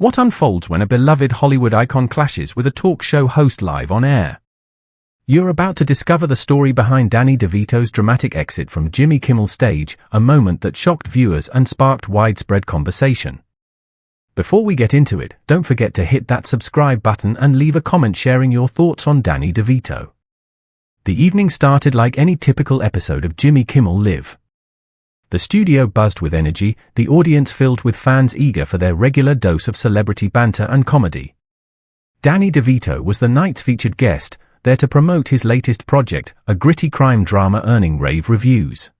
What unfolds when a beloved Hollywood icon clashes with a talk show host live on air? You're about to discover the story behind Danny DeVito's dramatic exit from Jimmy Kimmel's stage, a moment that shocked viewers and sparked widespread conversation. Before we get into it, don't forget to hit that subscribe button and leave a comment sharing your thoughts on Danny DeVito. The evening started like any typical episode of Jimmy Kimmel Live. The studio buzzed with energy, the audience filled with fans eager for their regular dose of celebrity banter and comedy. Danny DeVito was the night's featured guest, there to promote his latest project, a gritty crime drama earning rave reviews.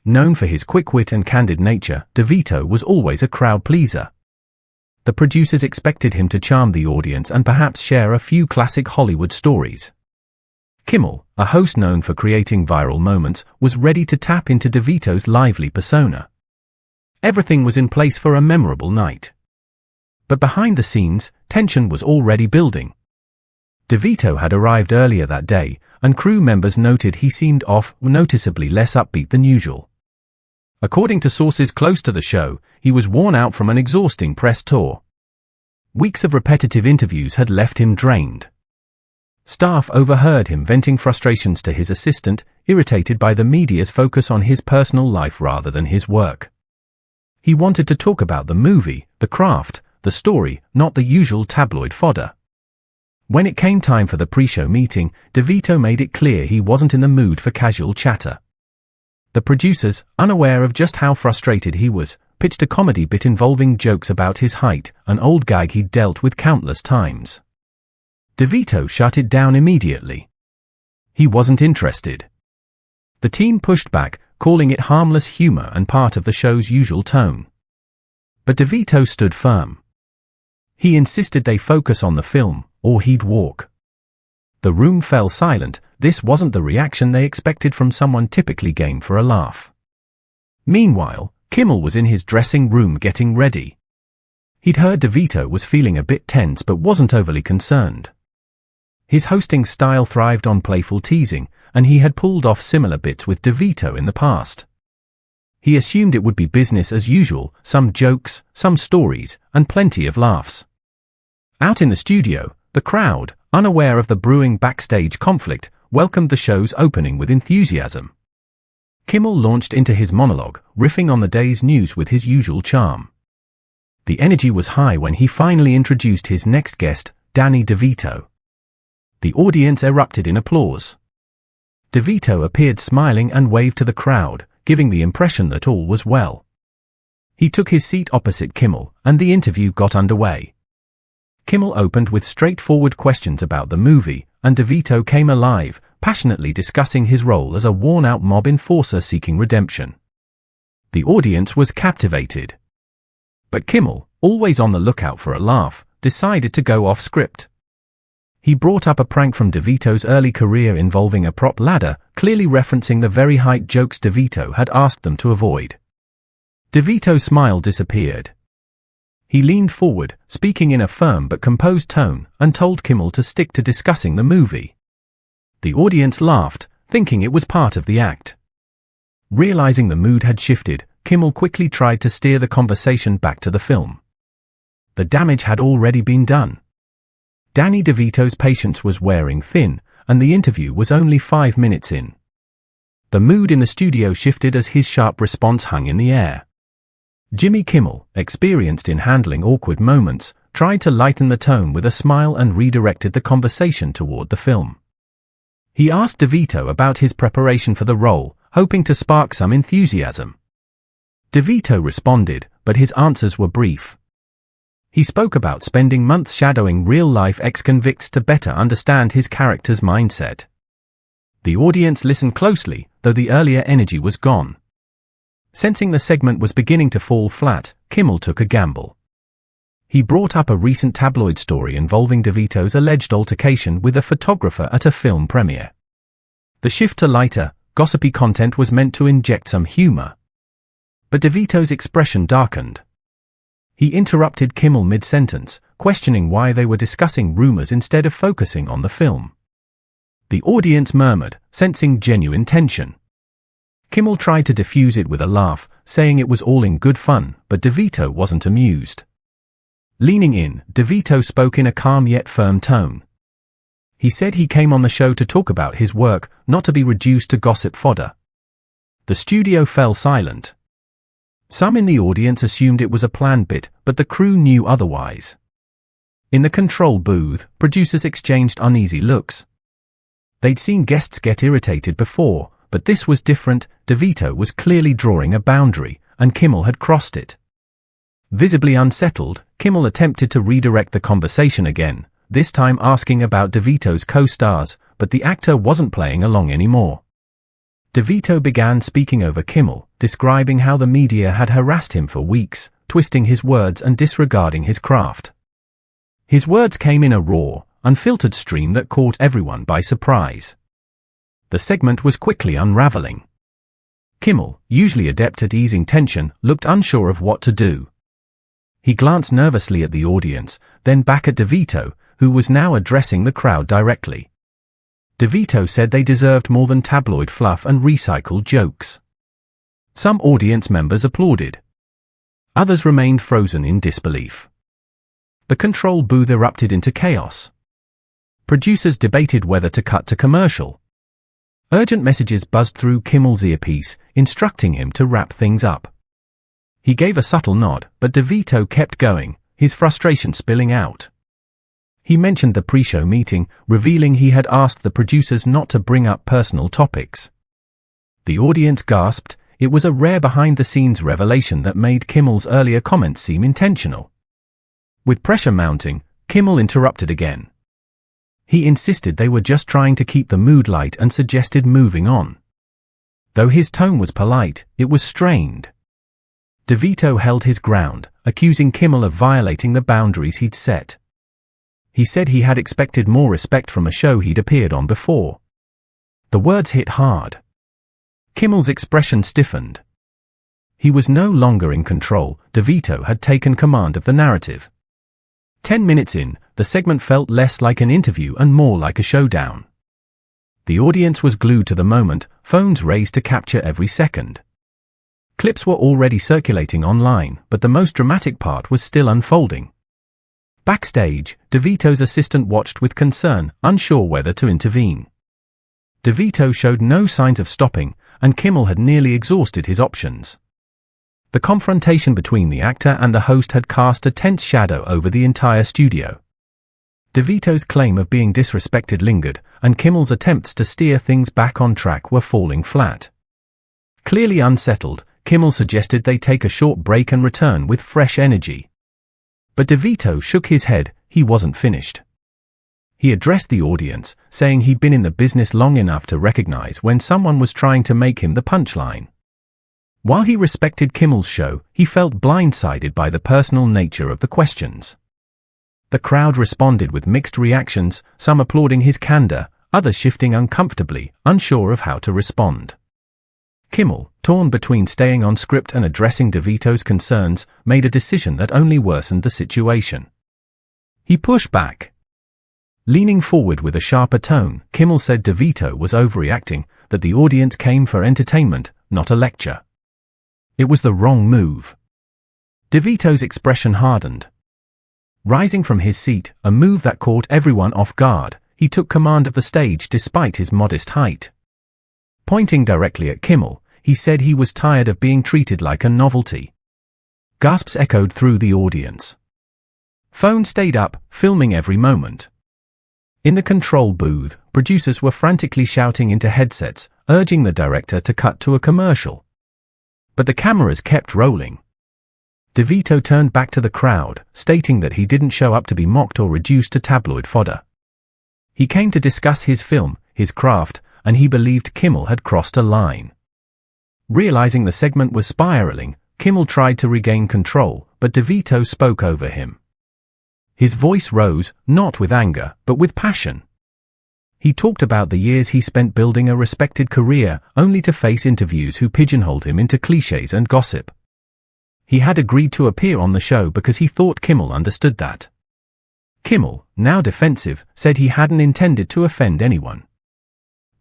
Known for his quick wit and candid nature, DeVito was always a crowd pleaser. The producers expected him to charm the audience and perhaps share a few classic Hollywood stories. Kimmel, a host known for creating viral moments, was ready to tap into DeVito's lively persona. Everything was in place for a memorable night. But behind the scenes, tension was already building. DeVito had arrived earlier that day, and crew members noted he seemed off, noticeably less upbeat than usual. According to sources close to the show, he was worn out from an exhausting press tour. Weeks of repetitive interviews had left him drained. Staff overheard him venting frustrations to his assistant, irritated by the media's focus on his personal life rather than his work. He wanted to talk about the movie, the craft, the story, not the usual tabloid fodder. When it came time for the pre-show meeting, DeVito made it clear he wasn't in the mood for casual chatter. The producers, unaware of just how frustrated he was, pitched a comedy bit involving jokes about his height, an old gag he'd dealt with countless times. DeVito shut it down immediately. He wasn't interested. The team pushed back, calling it harmless humor and part of the show's usual tone. But DeVito stood firm. He insisted they focus on the film, or he'd walk. The room fell silent. This wasn't the reaction they expected from someone typically game for a laugh. Meanwhile, Kimmel was in his dressing room getting ready. He'd heard DeVito was feeling a bit tense but wasn't overly concerned. His hosting style thrived on playful teasing, and he had pulled off similar bits with DeVito in the past. He assumed it would be business as usual, some jokes, some stories, and plenty of laughs. Out in the studio, the crowd, unaware of the brewing backstage conflict, welcomed the show's opening with enthusiasm. Kimmel launched into his monologue, riffing on the day's news with his usual charm. The energy was high when he finally introduced his next guest, Danny DeVito. The audience erupted in applause. DeVito appeared smiling and waved to the crowd, giving the impression that all was well. He took his seat opposite Kimmel, and the interview got underway. Kimmel opened with straightforward questions about the movie, and DeVito came alive, passionately discussing his role as a worn-out mob enforcer seeking redemption. The audience was captivated. But Kimmel, always on the lookout for a laugh, decided to go off script. He brought up a prank from DeVito's early career involving a prop ladder, clearly referencing the very height jokes DeVito had asked them to avoid. DeVito's smile disappeared. He leaned forward, speaking in a firm but composed tone, and told Kimmel to stick to discussing the movie. The audience laughed, thinking it was part of the act. Realizing the mood had shifted, Kimmel quickly tried to steer the conversation back to the film. The damage had already been done. Danny DeVito's patience was wearing thin, and the interview was only 5 minutes in. The mood in the studio shifted as his sharp response hung in the air. Jimmy Kimmel, experienced in handling awkward moments, tried to lighten the tone with a smile and redirected the conversation toward the film. He asked DeVito about his preparation for the role, hoping to spark some enthusiasm. DeVito responded, but his answers were brief. He spoke about spending months shadowing real-life ex-convicts to better understand his character's mindset. The audience listened closely, though the earlier energy was gone. Sensing the segment was beginning to fall flat, Kimmel took a gamble. He brought up a recent tabloid story involving DeVito's alleged altercation with a photographer at a film premiere. The shift to lighter, gossipy content was meant to inject some humor. But DeVito's expression darkened. He interrupted Kimmel mid-sentence, questioning why they were discussing rumors instead of focusing on the film. The audience murmured, sensing genuine tension. Kimmel tried to diffuse it with a laugh, saying it was all in good fun, but DeVito wasn't amused. Leaning in, DeVito spoke in a calm yet firm tone. He said he came on the show to talk about his work, not to be reduced to gossip fodder. The studio fell silent. Some in the audience assumed it was a planned bit, but the crew knew otherwise. In the control booth, producers exchanged uneasy looks. They'd seen guests get irritated before, but this was different. DeVito was clearly drawing a boundary, and Kimmel had crossed it. Visibly unsettled, Kimmel attempted to redirect the conversation again, this time asking about DeVito's co-stars, but the actor wasn't playing along anymore. DeVito began speaking over Kimmel, describing how the media had harassed him for weeks, twisting his words and disregarding his craft. His words came in a raw, unfiltered stream that caught everyone by surprise. The segment was quickly unraveling. Kimmel, usually adept at easing tension, looked unsure of what to do. He glanced nervously at the audience, then back at DeVito, who was now addressing the crowd directly. DeVito said they deserved more than tabloid fluff and recycled jokes. Some audience members applauded. Others remained frozen in disbelief. The control booth erupted into chaos. Producers debated whether to cut to commercial. Urgent messages buzzed through Kimmel's earpiece, instructing him to wrap things up. He gave a subtle nod, but DeVito kept going, his frustration spilling out. He mentioned the pre-show meeting, revealing he had asked the producers not to bring up personal topics. The audience gasped. It was a rare behind-the-scenes revelation that made Kimmel's earlier comments seem intentional. With pressure mounting, Kimmel interrupted again. He insisted they were just trying to keep the mood light and suggested moving on. Though his tone was polite, it was strained. DeVito held his ground, accusing Kimmel of violating the boundaries he'd set. He said he had expected more respect from a show he'd appeared on before. The words hit hard. Kimmel's expression stiffened. He was no longer in control. DeVito had taken command of the narrative. 10 minutes in, the segment felt less like an interview and more like a showdown. The audience was glued to the moment, phones raised to capture every second. Clips were already circulating online, but the most dramatic part was still unfolding. Backstage, DeVito's assistant watched with concern, unsure whether to intervene. DeVito showed no signs of stopping, and Kimmel had nearly exhausted his options. The confrontation between the actor and the host had cast a tense shadow over the entire studio. DeVito's claim of being disrespected lingered, and Kimmel's attempts to steer things back on track were falling flat. Clearly unsettled, Kimmel suggested they take a short break and return with fresh energy. But DeVito shook his head. He wasn't finished. He addressed the audience, saying he'd been in the business long enough to recognize when someone was trying to make him the punchline. While he respected Kimmel's show, he felt blindsided by the personal nature of the questions. The crowd responded with mixed reactions, some applauding his candor, others shifting uncomfortably, unsure of how to respond. Kimmel, torn between staying on script and addressing DeVito's concerns, made a decision that only worsened the situation. He pushed back. Leaning forward with a sharper tone, Kimmel said DeVito was overreacting, that the audience came for entertainment, not a lecture. It was the wrong move. DeVito's expression hardened. Rising from his seat, a move that caught everyone off guard, he took command of the stage despite his modest height. Pointing directly at Kimmel, he said he was tired of being treated like a novelty. Gasps echoed through the audience. Phones stayed up, filming every moment. In the control booth, producers were frantically shouting into headsets, urging the director to cut to a commercial. But the cameras kept rolling. DeVito turned back to the crowd, stating that he didn't show up to be mocked or reduced to tabloid fodder. He came to discuss his film, his craft, and he believed Kimmel had crossed a line. Realizing the segment was spiraling, Kimmel tried to regain control, but DeVito spoke over him. His voice rose, not with anger, but with passion. He talked about the years he spent building a respected career, only to face interviews who pigeonholed him into cliches and gossip. He had agreed to appear on the show because he thought Kimmel understood that. Kimmel, now defensive, said he hadn't intended to offend anyone.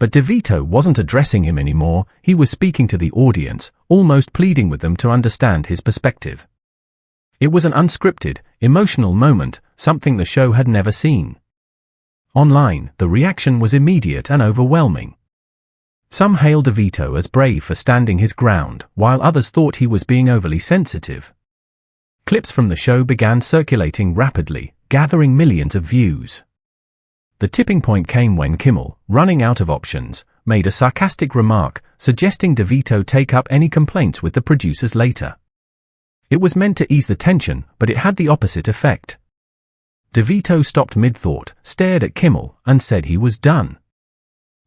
But DeVito wasn't addressing him anymore. He was speaking to the audience, almost pleading with them to understand his perspective. It was an unscripted, emotional moment, something the show had never seen. Online, the reaction was immediate and overwhelming. Some hailed DeVito as brave for standing his ground, while others thought he was being overly sensitive. Clips from the show began circulating rapidly, gathering millions of views. The tipping point came when Kimmel, running out of options, made a sarcastic remark, suggesting DeVito take up any complaints with the producers later. It was meant to ease the tension, but it had the opposite effect. DeVito stopped mid-thought, stared at Kimmel, and said he was done.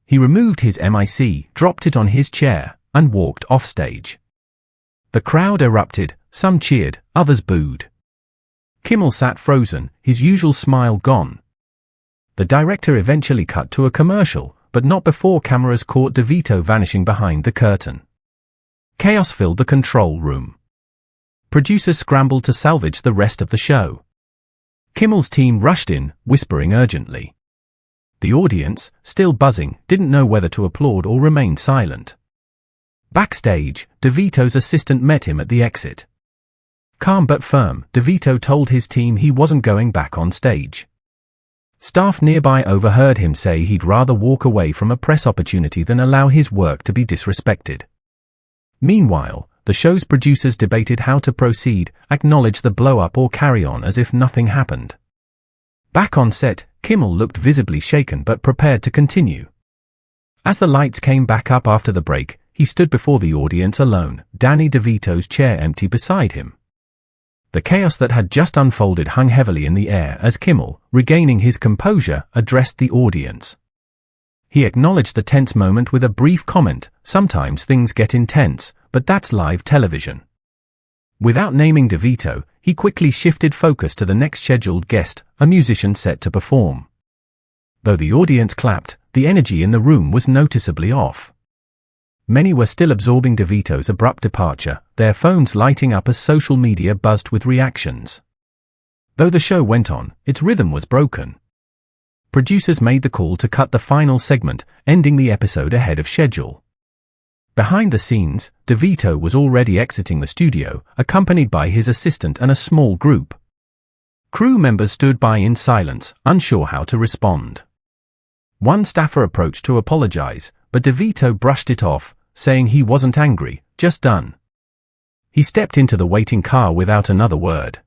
He removed his mic, dropped it on his chair, and walked offstage. The crowd erupted, some cheered, others booed. Kimmel sat frozen, his usual smile gone. The director eventually cut to a commercial, but not before cameras caught DeVito vanishing behind the curtain. Chaos filled the control room. Producers scrambled to salvage the rest of the show. Kimmel's team rushed in, whispering urgently. The audience, still buzzing, didn't know whether to applaud or remain silent. Backstage, DeVito's assistant met him at the exit. Calm but firm, DeVito told his team he wasn't going back on stage. Staff nearby overheard him say he'd rather walk away from a press opportunity than allow his work to be disrespected. Meanwhile, the show's producers debated how to proceed, acknowledge the blow-up or carry on as if nothing happened. Back on set, Kimmel looked visibly shaken but prepared to continue. As the lights came back up after the break, he stood before the audience alone, Danny DeVito's chair empty beside him. The chaos that had just unfolded hung heavily in the air as Kimmel, regaining his composure, addressed the audience. He acknowledged the tense moment with a brief comment, "Sometimes things get intense, but that's live television." Without naming DeVito, he quickly shifted focus to the next scheduled guest, a musician set to perform. Though the audience clapped, the energy in the room was noticeably off. Many were still absorbing DeVito's abrupt departure, their phones lighting up as social media buzzed with reactions. Though the show went on, its rhythm was broken. Producers made the call to cut the final segment, ending the episode ahead of schedule. Behind the scenes, DeVito was already exiting the studio, accompanied by his assistant and a small group. Crew members stood by in silence, unsure how to respond. One staffer approached to apologize, but DeVito brushed it off, saying he wasn't angry, just done. He stepped into the waiting car without another word.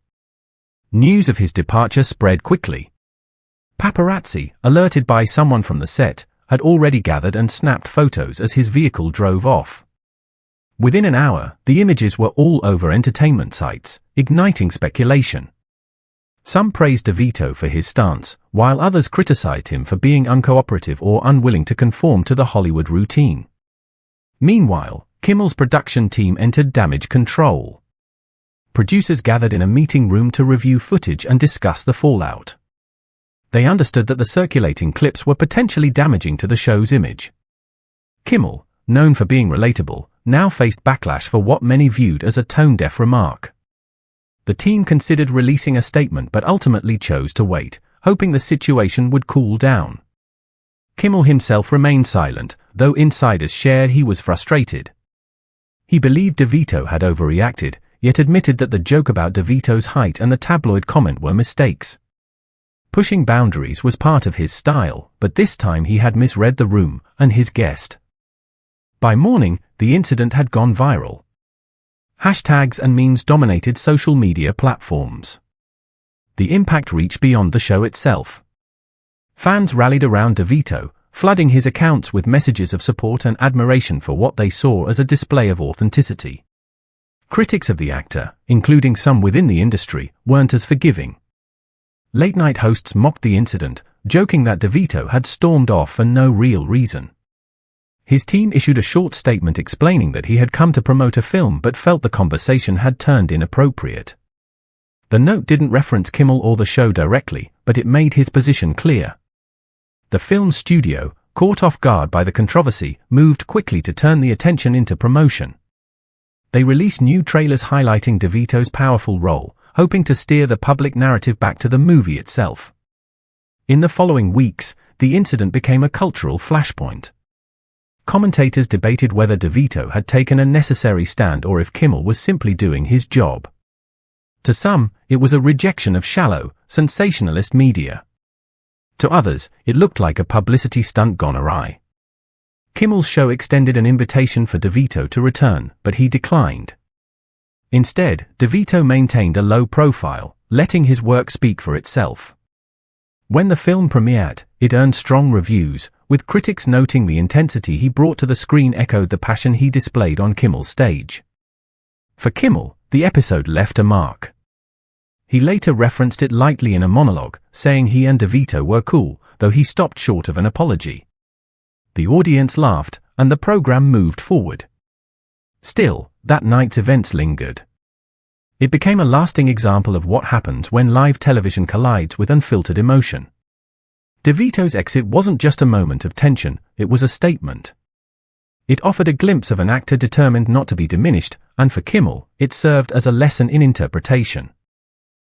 News of his departure spread quickly. Paparazzi, alerted by someone from the set, had already gathered and snapped photos as his vehicle drove off. Within an hour, the images were all over entertainment sites, igniting speculation. Some praised DeVito for his stance, while others criticized him for being uncooperative or unwilling to conform to the Hollywood routine. Meanwhile, Kimmel's production team entered damage control. Producers gathered in a meeting room to review footage and discuss the fallout. They understood that the circulating clips were potentially damaging to the show's image. Kimmel, known for being relatable, now faced backlash for what many viewed as a tone-deaf remark. The team considered releasing a statement but ultimately chose to wait, hoping the situation would cool down. Kimmel himself remained silent, though insiders shared he was frustrated. He believed DeVito had overreacted, yet admitted that the joke about DeVito's height and the tabloid comment were mistakes. Pushing boundaries was part of his style, but this time he had misread the room and his guest. By morning, the incident had gone viral. Hashtags and memes dominated social media platforms. The impact reached beyond the show itself. Fans rallied around DeVito, flooding his accounts with messages of support and admiration for what they saw as a display of authenticity. Critics of the actor, including some within the industry, weren't as forgiving. Late-night hosts mocked the incident, joking that DeVito had stormed off for no real reason. His team issued a short statement explaining that he had come to promote a film but felt the conversation had turned inappropriate. The note didn't reference Kimmel or the show directly, but it made his position clear. The film studio, caught off guard by the controversy, moved quickly to turn the attention into promotion. They released new trailers highlighting DeVito's powerful role, hoping to steer the public narrative back to the movie itself. In the following weeks, the incident became a cultural flashpoint. Commentators debated whether DeVito had taken a necessary stand or if Kimmel was simply doing his job. To some, it was a rejection of shallow, sensationalist media. To others, it looked like a publicity stunt gone awry. Kimmel's show extended an invitation for DeVito to return, but he declined. Instead, DeVito maintained a low profile, letting his work speak for itself. When the film premiered, it earned strong reviews, with critics noting the intensity he brought to the screen echoed the passion he displayed on Kimmel's stage. For Kimmel, the episode left a mark. He later referenced it lightly in a monologue, saying he and DeVito were cool, though he stopped short of an apology. The audience laughed, and the program moved forward. Still, that night's events lingered. It became a lasting example of what happens when live television collides with unfiltered emotion. DeVito's exit wasn't just a moment of tension, it was a statement. It offered a glimpse of an actor determined not to be diminished, and for Kimmel, it served as a lesson in interpretation.